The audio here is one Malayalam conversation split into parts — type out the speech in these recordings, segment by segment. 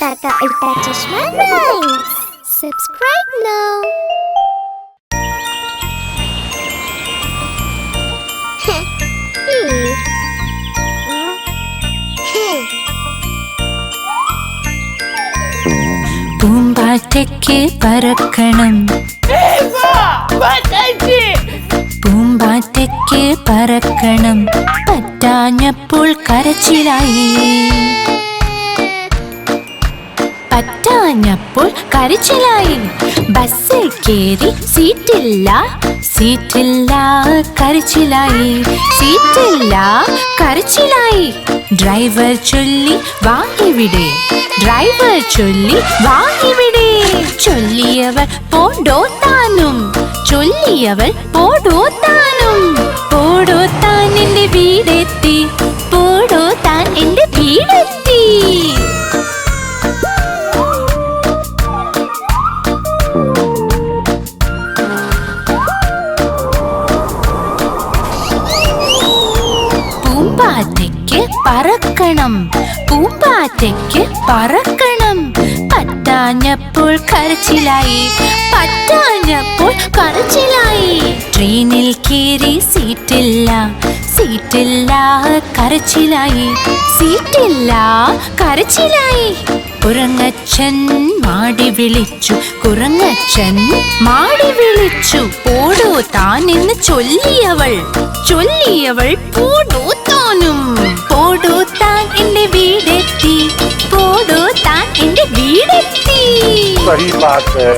Avatar ka Ultra Chashma Rhymes. Subscribe now. പൂമ്പാറ്റയ്ക്ക് പറക്കണം, പൂമ്പാറ്റയ്ക്ക് പറക്കണം, പറ്റാഞ്ഞപ്പോൾ കരച്ചിലായി, പറ്റാഞ്ഞപ്പോൾ കരച്ചിലായി. ബസ്സിൽ കേറി സീറ്റില്ല, സീറ്റില്ല കരച്ചിലായി, സീറ്റില്ല കരച്ചിലായി. ഡ്രൈവർ ചൊല്ലി വാ ഇവിടെ, ഡ്രൈവർ ചൊല്ലി വാ ഇവിടെ. ചൊല്ലിയവൾ പോടോ താനും, ചൊല്ലിയവൾ പോടോ താനും. പോടോ താൻ എന്റെ വീടെത്തി, പോടോ താൻ എന്റെ വീടെത്തി. പൂമ്പാറ്റയ്ക്ക് പറക്കണം, പൂമ്പാറ്റയ്ക്ക് പറക്കണം, പറ്റാഞ്ഞപ്പോൾ കരച്ചിലായി, പറ്റാഞ്ഞപ്പോൾ കരച്ചിലായി. ട്രെയിനിൽ കയറി സീറ്റില്ല, സീറ്റില്ല കരച്ചിലായി, സീറ്റില്ല കരച്ചിലായി. കുരങ്ങച്ചൻ മാടി വിളിച്ചു, കുരങ്ങച്ചൻ മാടി വിളിച്ചു. പോടോ താൻ എന്ന് ചൊല്ലിയവൾ, ചൊല്ലിയവൾ പോടോ താനും. പോടോ താൻ എന്റെ വീടെത്തി, പോടോ താൻ എന്റെ വീടെത്തി. सही बात है।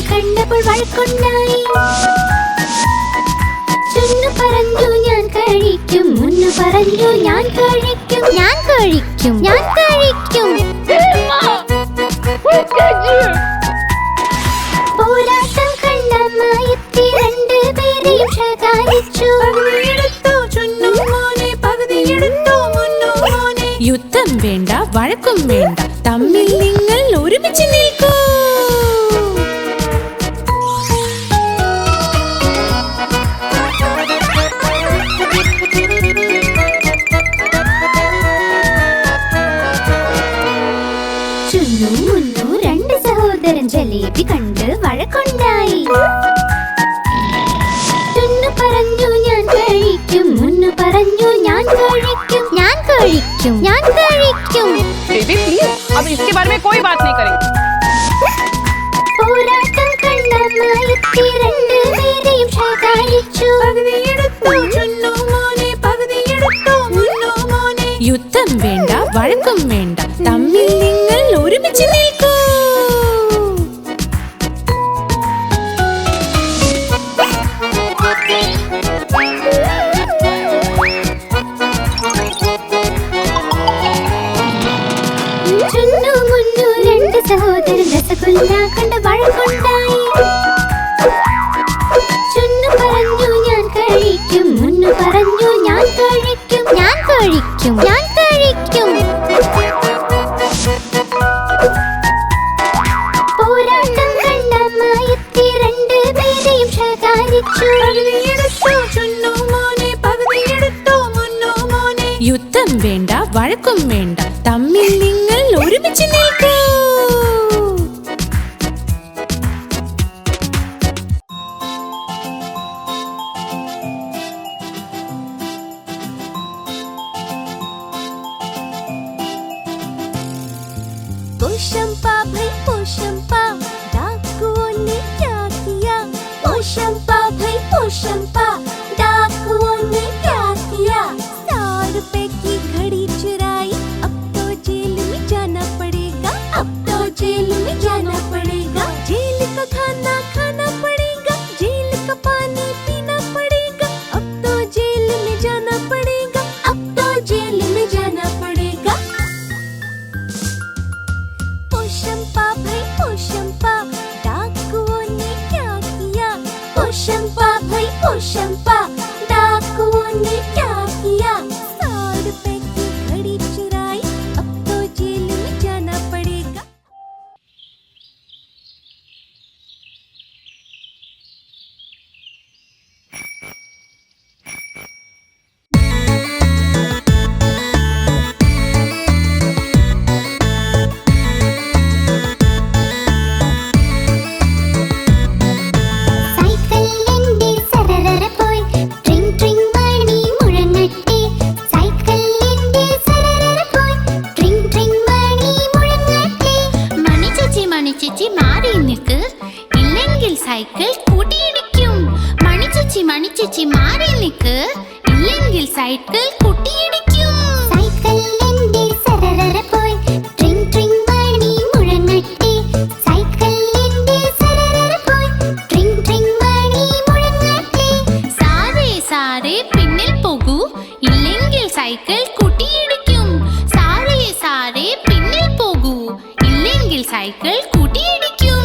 കണ്ടപ്പോൾ വഴക്കുണ്ടായി. ചുന്നു പറഞ്ഞു ഞാൻ കഴിക്കും, മുന്നു പറഞ്ഞു ഞാൻ കഴിക്കും, ഞാൻ കഴിക്കും, ഞാൻ കഴിക്കും. പോരാട്ടം കണ്ടമായെത്തി രണ്ടുപേരെയും ശകാരിച്ചു. യുദ്ധം വേണ്ട, വഴക്കും വേണ്ട, തമ്മിൽ നിങ്ങൾ ഒരുമിച്ച് നിൽക്കൂ. ചുന്നു മുന്നു രണ്ട് സഹോദരൻ ജലേബി കണ്ട് വഴക്കുണ്ടായി. ചുന്നു പറഞ്ഞു ഞാൻ കഴിക്കും, മുന്നു പറഞ്ഞു ഞാൻ കഴിക്കും, ഞാൻ കഴിക്കും, ഞാൻ കഴിക്കും. बेबी प्लीज, अब इसके बारे में कोई बात नहीं करेंगे. പോരാട്ടം കണ്ടമായെത്തി രണ്ടുപേരെയും ശകാരിച്ചു. വഴക്കും വേണ്ട തമ്മിൽ നിങ്ങൾ ഒരുമിച്ച് നിൽക്കൂ ചുന്നു മുന്നു രണ്ട് സഹോദരൻ രസഗുല്ല കണ്ട് വഴക്കുണ്ടായി ചുന്നു പറഞ്ഞു ഞാൻ കഴിക്കും മുന്നു പറഞ്ഞു ഞാൻ കഴിക്കും ഞാൻ കഴിക്കും ഞാൻ കഴിക്കും പോരാട്ടം കണ്ടമായെത്തി രണ്ട് പേരെയും ശകാരിച്ചു യുദ്ധം വേണ്ട വഴക്കും വേണ്ട തമ്മിൽ നിങ്ങൾ ഒരുമിച്ച് നിൽക്കൂ पोशंपा भाई पोशंपा डाकुओं ने क्या किया पोशंपा भाई पोशंपा डाकुओं ने क्या किया 100 रुपए की घड़ी चुराई अब तो जेल में जाना पड़ेगा अब तो जेल में जाना पड़ेगा जेल का खाना खाना पड़ेगा जेल का पानी पीना पड़ेगा अब तो जेल में जाना पड़ेगा अब तो जेल में जाना पड़ेगा पोशंपा भाई पोशंपा डाकुओं ने क्या किया पोशंपा भाई पोशंपा डाकुओं ने क्या किया 100 रुपए की घड़ी चुराई अब तो जेल में जाना पड़ेगा സൈക്കിളിന്റെ സരരര പോയി ട്രിങ് ട്രിങ് മണി മുഴങ്ങട്ടെ സൈക്കിളിന്റെ സരരര പോയി ട്രിങ് ട്രിങ് മണി മുഴങ്ങട്ടെ മണി ചേച്ചി മാറി നിൽക്ക് ഇല്ലെങ്കിൽ സൈക്കിൾ കൂട്ടിയിടിക്കും മണി ചേച്ചി മാറി നിൽക്ക് ഇല്ലെങ്കിൽ സൈക്കിൾ കൂട്ടിയിടിക്കും സൈക്കിളിന്റെ സരരര പോയി ട്രിങ് ട്രിങ് മണി മുഴങ്ങട്ടെ സൈക്കിളിന്റെ സരരര പോയി ട്രിങ് ട്രിങ് മണി മുഴങ്ങട്ടെ സാറേ പിന്നിൽ പോകൂ ഇല്ലെങ്കിൽ സൈക്കിൾ കൂട്ടിയിടിക്കും സാറേ പിന്നിൽ പോകൂ ഇല്ലെങ്കിൽ സൈക്കിൾ കൂട്ടിയിടിക്കും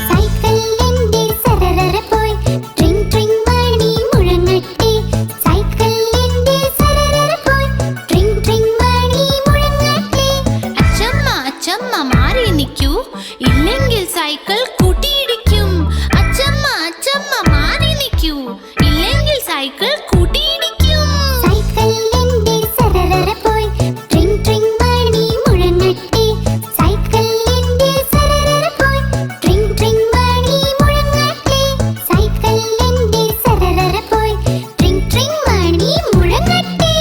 സൈക്കിളിന്റെ സരരര പോയി ട്രിങ് ട്രിങ് മണി മുഴങ്ങട്ടെ സൈക്കിളിന്റെ സരരര പോയി ട്രിങ് ട്രിങ് മണി മുഴങ്ങട്ടെ അച്ചമ്മ മാറി നിൽക്കൂ ഇല്ലെങ്കിൽ സൈക്കിൾ കൂട്ടിയിടിക്കും അച്ചമ്മ മാറി നിൽക്കൂ ഇല്ലെങ്കിൽ സൈക്കിൾ കൂട്ടിയിടിക്കും സൈക്കിളിന്റെ സരരര പോയി ട്രിങ് ട്രിങ് മണി മുഴങ്ങട്ടെ സൈക്കിളിന്റെ സരരര പോയി ട്രിങ് ട്രിങ് മണി മുഴങ്ങട്ടെ സൈക്കിളിന്റെ സരരര പോയി ട്രിങ് ട്രിങ് മണി മുഴങ്ങട്ടെ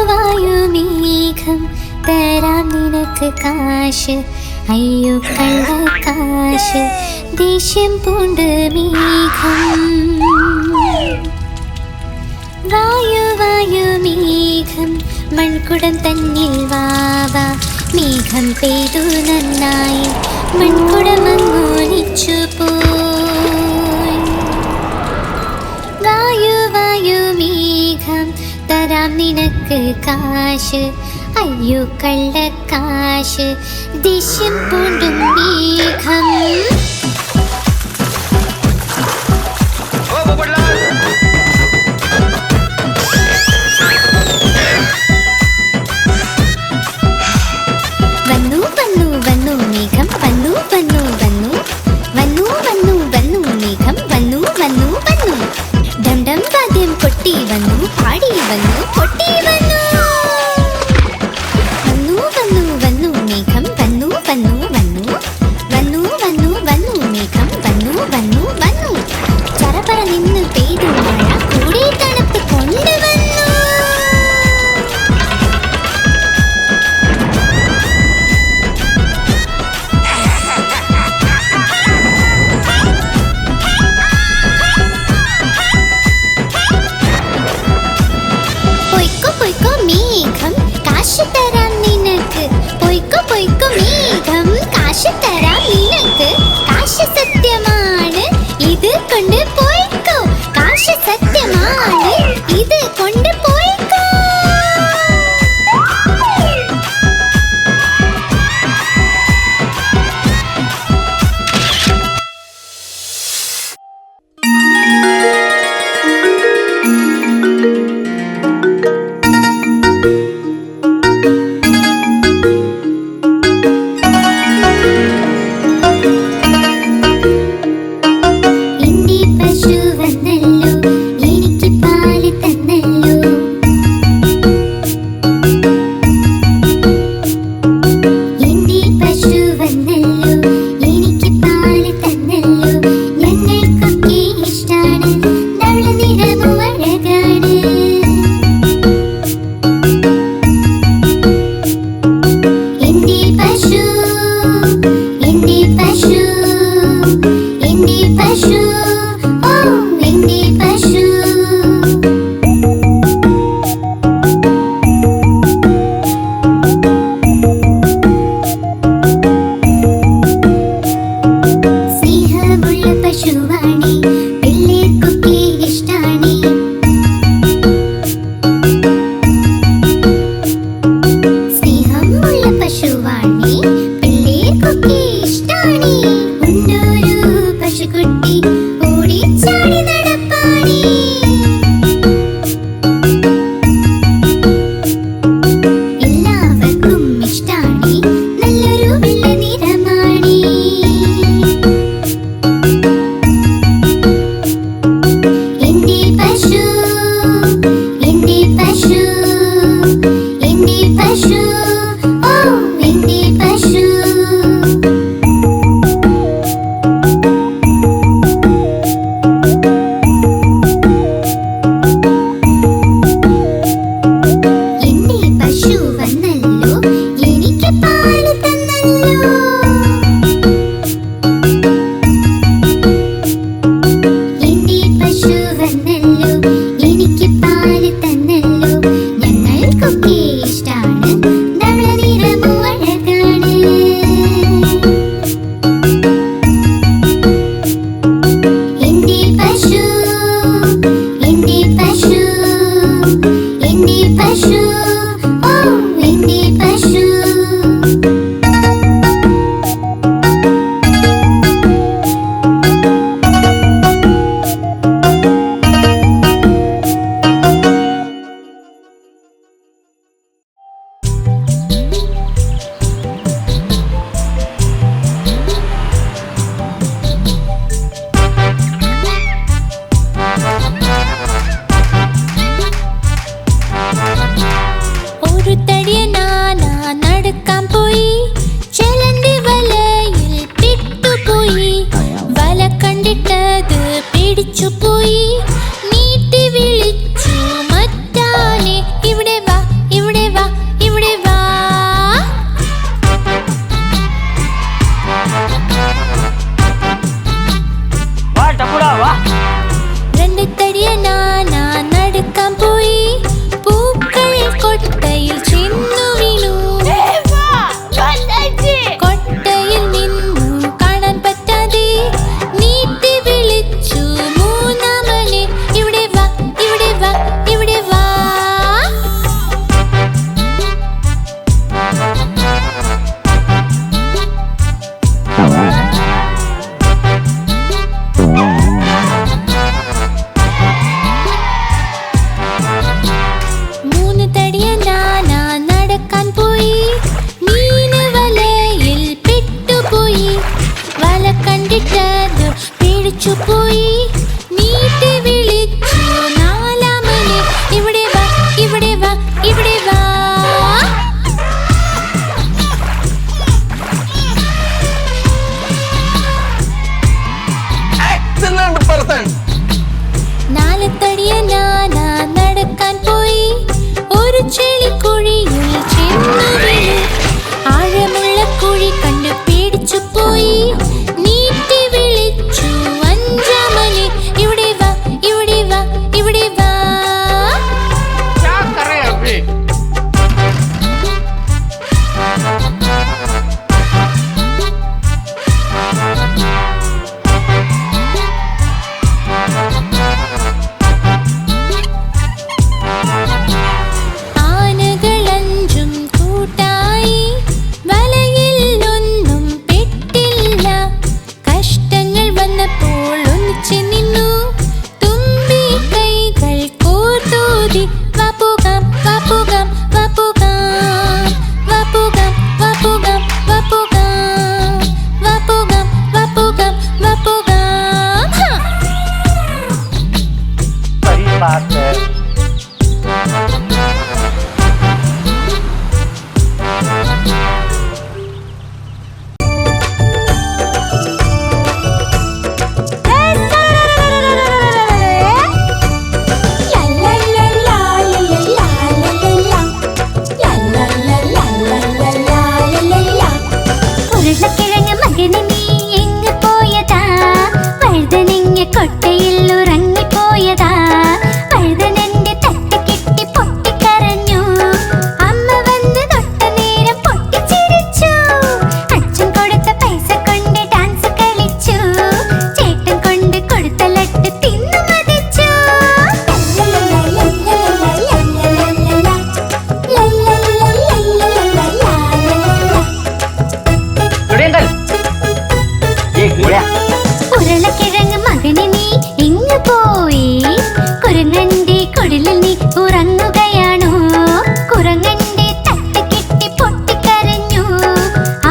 വായു മേഘം തരാം നിനക്ക് കാശ് അയ്യോ കള്ളക്കാശ് ദേഷ്യം പൂണ്ട് മേഘം വായു മേഘം മൺകുടം തന്നിൽ വാവാ മേഘം പെയ്തു നന്നായി മൺകുടമങ്ങോലിച്ചു പോയി വായു മേഘം തരാം നിനക്ക് കാശ് അയ്യോ കള്ളക്കാശ് ദേഷ്യം പൂണ്ടും മേഘം വന്നു മേഘം വന്നു മേഘം വന്നു ഡം ഡം വാദ്യം കൊട്ടി വന്നു പാടി വന്നു പേടിച്ചു പോയി നീട്ടി വിളിച്ചു നാലാമനെ ഇവിടെ വാ ഇവിടെ വാ ഇവിടെ വാ നാലത്തടിയ നാനാ നടക്കാൻ പോയി ഒരു ചെളിക്കുഴിയിൽ ചെന്നു വീണു ആഴമുള്ള കുഴി കണ്ട് പേടിച്ചു പോയി നീട്ടി വിളിച്ചു അഞ്ചാമനെ ഇവിടെ വാ ഇവിടെ വാ ഇവിടെ വാ क्या कर रहे हैं अभी ആനകളഞ്ചും കൂട്ടായി വലയിൽ ഒന്നും പെട്ടില്ല കഷ്ടങ്ങൾ വന്നപ്പോൾ ഒന്നിച്ചു നിന്നു തുമ്പി കൈകൾ കോർത്തൂതി വപ്പുകാം വപ്പുകാം വപ്പുകാം വപ്പുകാം വപ്പുകാം വപ്പുകാം വപ്പുകാം വപ്പുകാം വപ്പുകാം सही बात है ഉരുളക്കിഴങ്ങ് മകനെ നീ എങ്ങ് പോയതാ വഴുതനങ്ങ കൊട്ടയിൽ ഉറങ്ങിപ്പോയതാ വഴുതനന്റെ തട്ട് കിട്ടി പൊട്ടിക്കരഞ്ഞു അമ്മ വന്ന് തൊട്ട നേരം പൊട്ടിച്ചിരിച്ചു അച്ഛൻ കൊടുത്ത പൈസ കൊണ്ട് ഡാൻസ് കളിച്ചു ചേട്ടൻ കൊണ്ട് കൊടുത്ത ലട്ട് തിന്നു മതിച്ചു ഉരുളക്കിഴങ്ങ് മകനെ നീ എങ്ങ് പോയി കുരങ്ങന്റെ കുടിലിൽ നീ ഉറങ്ങുകയാണോ കുരങ്ങന്റെ തട്ട് കിട്ടി പൊട്ടിക്കരഞ്ഞു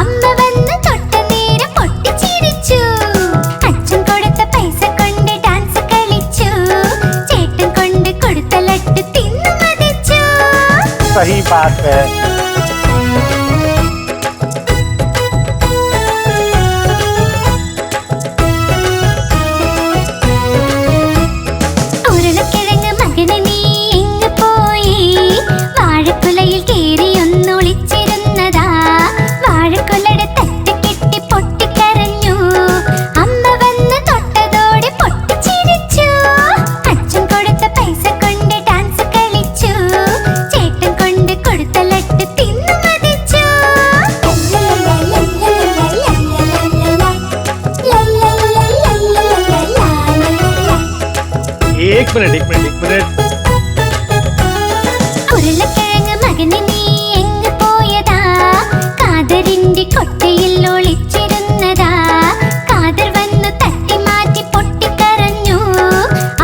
അമ്മ വന്ന് തൊട്ട നേരം പൊട്ടിച്ചിരിച്ചു അച്ഛൻ കൊടുത്ത പൈസ കൊണ്ട് ഡാൻസ് കളിച്ചു ചേട്ടൻ കൊണ്ട് കൊടുത്ത ലട്ട് തിന്നു മതിച്ചു सही बात है ഉരുളക്കിഴങ്ങ് മകനെ നീ എങ്ങ് പോയി വാഴക്കുലയിൽ കേറി ഒന്നൊളിച്ചിരുന്നതാ വാഴക്കുലയുടെ തട്ട് കിട്ടി പൊട്ടിക്കരഞ്ഞു അമ്മ വന്ന് തൊട്ടതോടെ പൊട്ടിച്ചിരിച്ചു അച്ഛൻ കൊടുത്ത പൈസ കൊണ്ട് ഡാൻസ് കളിച്ചു ചേട്ടൻ കൊണ്ട് കൊടുത്ത ലട്ട് തിന്നു മതിച്ചു एक मिनट ഉരുളക്കിഴങ്ങ് മകനെ നീ എങ്ങ് പോയതാ കാതറിന്റെ കൊട്ടയിൽ ഒളിച്ചിരുന്നതാ കാതർ വന്നു തട്ടി മാറ്റി പൊട്ടിക്കരഞ്ഞു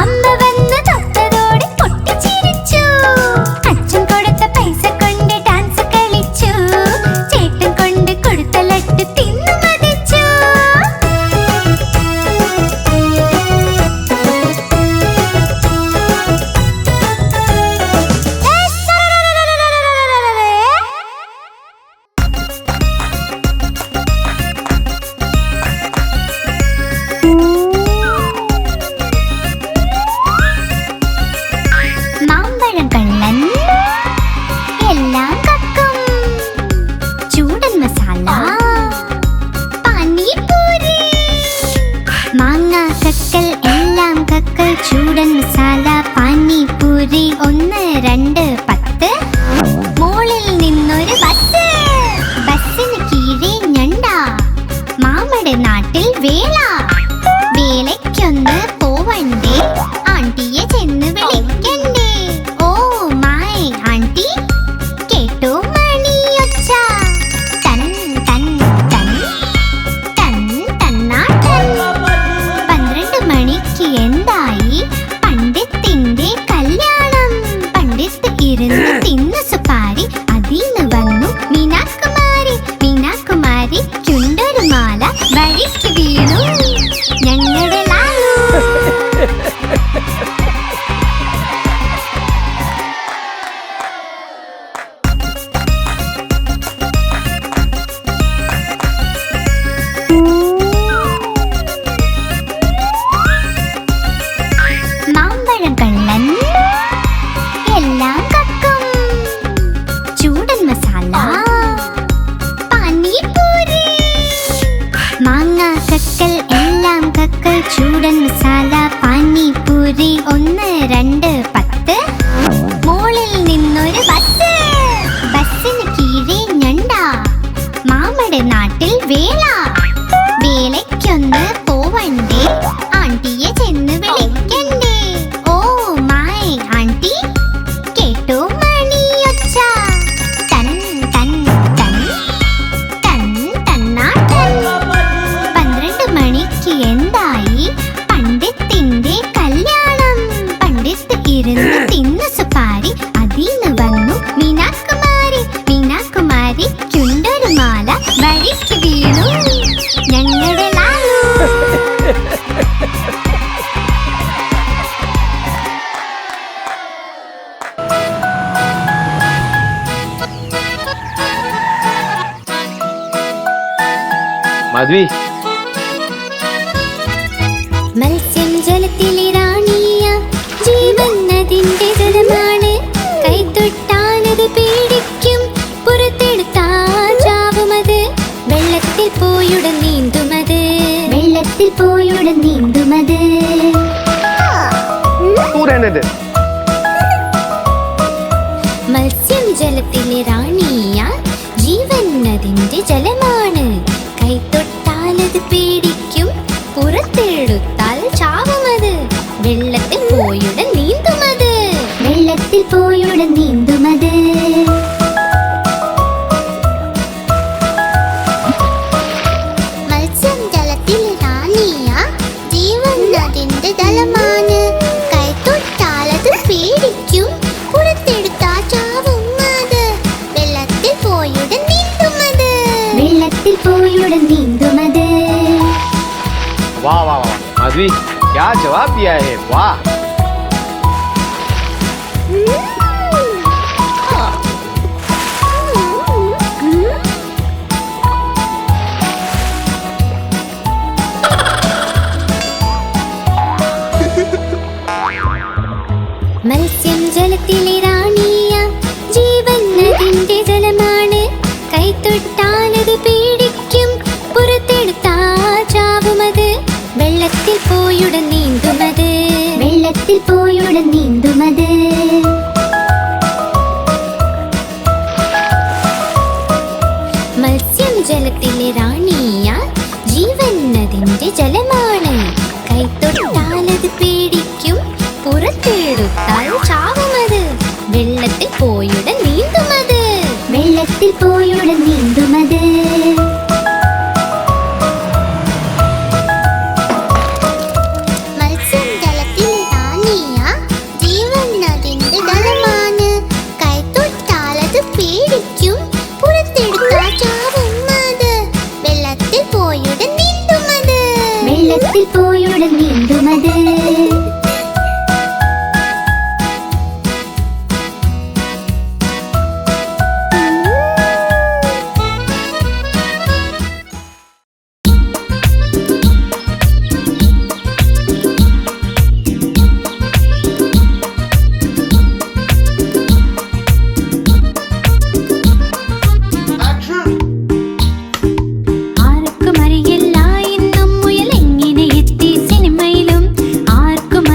അമ്മ വന്ന് തൊട്ടതോടെ പൊട്ടിച്ചിരിച്ചു അച്ഛൻ കൊടുത്ത പൈസ കൊണ്ട് ഡാൻസ് കളിച്ചു ചേട്ടൻ കൊണ്ട് കൊടുത്ത ലട്ട് തിന്നു മതിച്ചു കക്കൽ എല്ലാം കക്കൽ ചൂടൻ മസാല പാനിപൂരി 1 2 10 മോളിൽ നിന്നൊരു ബസ് ബസ്സിന് കീഴെ ഞണ്ട മാമയുടെ നാട്ടിൽ വേല വേലയ്ക്കൊന്ന് പോവണ്ടേ ആന്റിയെ ചെന്ന് വിളിക്കണ്ടേ ഓ മൈ ആന്റി കേട്ടോ മണിയൊച്ച തൻ തൻ തൻ തൻ തന്നാട്ടൻ 12 മണിക്ക് എന്തായി പണ്ഡിത്തിന്റെ കല്യാണം പണ്ഡിത്ത് ഇരുന്ന് തിന്നു സുപാരി അതിന്ന് വന്നു മീനാകുമാരി മീനാകുമാരിക്കുണ്ടൊരു മാല വഴിക്ക് വീണു ഞങ്ങളുടെ ലാലു മാധവി മത്സ്യം ജലത്തിലെ റാണിയ ജീവൻ അതിന്റെ ജലമാണ് കൈതൊട്ടാലത് പേടിക്കും പുറത്തെടുത്താൽ ചാവുമത് വെള്ളത്തിൽ പോയുടൻ നീന്തുമത് വെള്ളത്തിൽ പോയുടൻ നീന്തുമത് മത്സ്യം ജലത്തിലെ റാണിയ ജീവൻ അതിന്റെ ജലമാണ് കൈതൊട്ടാലത് പേടിക്കും പുറത്തെടുത്താൽ ചാവുമത് വെള്ളത്തിൽ പോയുടൻ നീന്തുമത് വെള്ളത്തിൽ പോയുടൻ നീന്തുമത് മത്സ്യം ജലത്തിൽ റാണിയ ജീവൻ അതിന്റെ ജലമാണ് കൈതൊട്ടാലത് പേടിക്കും പുറത്തെടുത്താൽ ചാവുമത് വെള്ളത്തിൽ പോയുടൻ നീന്തുമത് വെള്ളത്തിൽ പോയുടൻ നീന്തുമത് वाह वाह वाह माधवी क्या जवाब दिया है वाह മത്സ്യം ജലത്തിലെ റാണിയ ജീവൻ അതിന്റെ ജലമാണ് കൈതൊട്ടാലത് പേടിക്കും പുറത്തെടുത്താൽ ചാവുമത് വെള്ളത്തിൽ പോയുടൻ നീന്തുമത് വെള്ളത്തിൽ പോയുടൻ നീന്തുമത് മത്സ്യം ജലത്തിലെ റാണിയ ജീവൻ അതിന്റെ ജലമാണ് കൈതൊട്ടാലത് പേടിക്കും പുറത്തെടുത്താൽ ചാവുമത് വെള്ളത്തിൽ പോയുടൻ നീന്തുമത് വെള്ളത്തിൽ പോയുടൻ നീന്തുമത് മത്സ്യം ജലത്തിലെ റാണിയ ജീവൻ അതിന്റെ ജലമാണ് കൈതൊട്ടാലത് പേടിക്കും പുറത്തെടുത്താൽ ചാവുമത് വെള്ളത്തിൽ പോയുടൻ നീന്തുമത് വെള്ളത്തിൽ പോയുടൻ നീന്തുമത് ആർക്കും അറിയില്ല എന്നും മുയൽ എങ്ങനെ എത്തി സിനിമയിലും ആർക്കും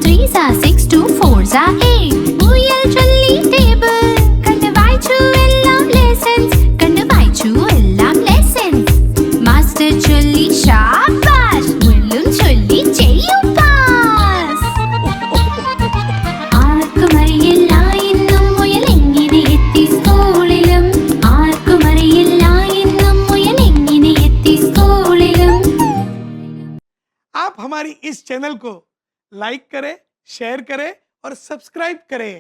3s are 6, 2 4s are 8. മുയൽ ചൊല്ലി ടേബിൾ കണ്ട് വായിച്ചു എല്ലാം ലെസൺസ്, കണ്ട് വായിച്ചു എല്ലാം ലെസൺസ്. മാസ്റ്റർ ചൊല്ലി ശാബാഷ്, മുള്ളും ചൊല്ലി ചെയ്യൂ പാസ്. ആർക്കും അറിയില്ല ഇന്നും മുയൽ എങ്ങനെ എത്തി സ്കൂളിലും, ആർക്കും അറിയില്ല ഇന്നും മുയൽ എങ്ങനെ എത്തി സ്കൂളിലും. आप हमारी इस चैनल को लाइक करें, शेयर करें और सब्सक्राइब करें।